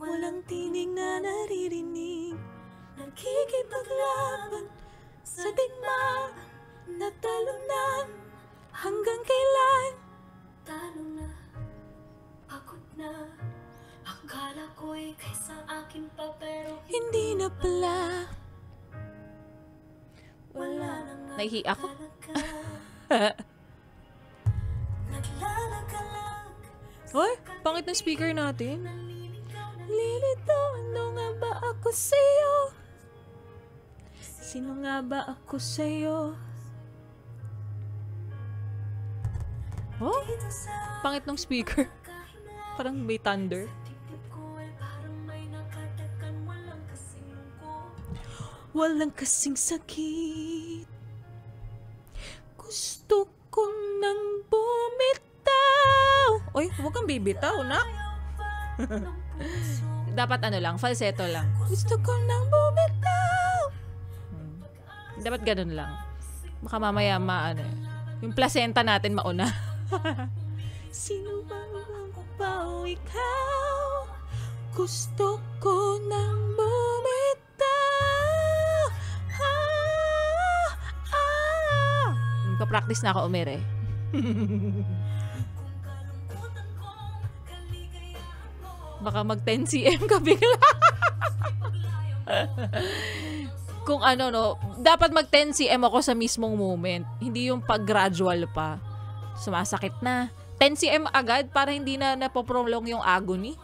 Walang tinig na naririnig, nakikipaglaban sa digma na talunan. Hanggang kailan? Talo na, pagod na. Akala ko'y kaysa akin pa, pero hindi na pala. Wala na nga. Nahihi ako. Naglalagalag. Hoy, pangit ng speaker natin. Lilito, ano nga ba ako sa'yo? Sino nga ba ako sa'yo? Oh, pangit ng speaker. Parang may thunder. Walang kasing sakit. Gusto ko nang bumitaw. Oy, huwag kang bibitaw, nak. Dapat ano lang, falsetto lang. Gusto ko nang bumitaw. Dapat ganun lang. Baka mamaya yung placenta natin mauna. Sino ba ikaw? Gusto ko nang bumitaw. Papractice na ako umere. Baka mag 10 cm ka bigla. Kung ano, no, dapat mag 10 cm ako sa mismong moment. Hindi yung pag-gradual pa. Sumasakit na. 10 cm agad para hindi na napoprolong yung agony.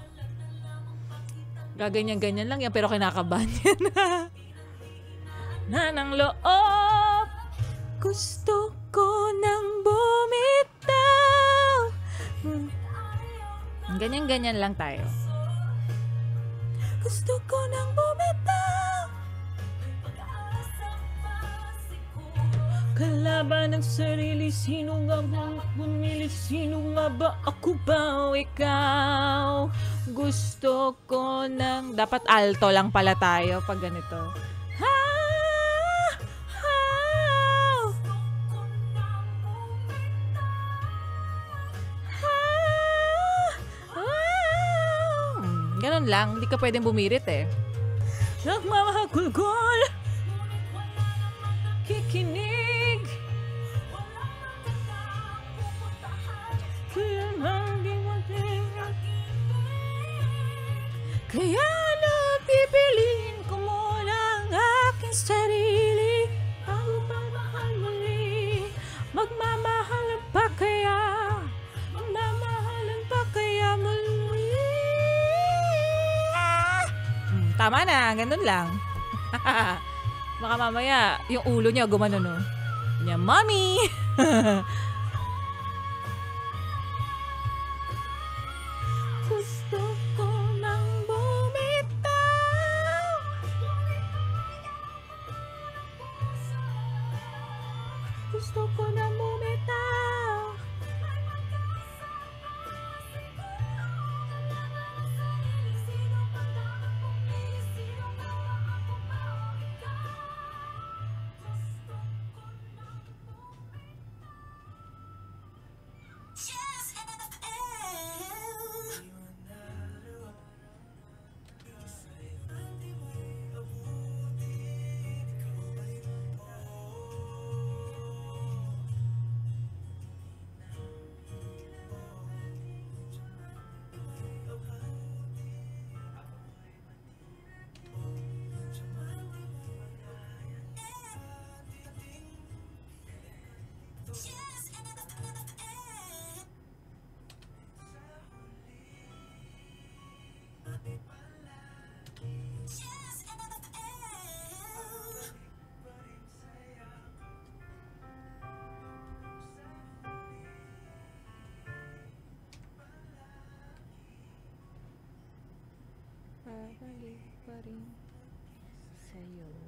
Gaganyan-ganyan lang yan, pero kinakabahan yan. Na ng loob. Gusto ko nang bumitaw. Ganyan-ganyan lang tayo. Gusto ko nang bumitaw. Kalaban ng sarili, sino nga ba bumili? Sino nga ba ako ba o ikaw? Gusto ko nang... Dapat alto lang pala tayo pag ganito. Ganun lang, hindi ka pwedeng bumirit eh. Nagmamahagulgol, kikinig. Kaya napipiliin ko muna ang aking sarili. Bago pa mahal muli, magmamahalan pa kaya? Magmamahalan pa kaya muli? Tama na, ganun lang. Baka mamaya, yung ulo niya gumano, no? Niya, mommy! Gusto ko nang bumitaw. Gusto ko nang bumitaw. Babalik pa rin sa'yo.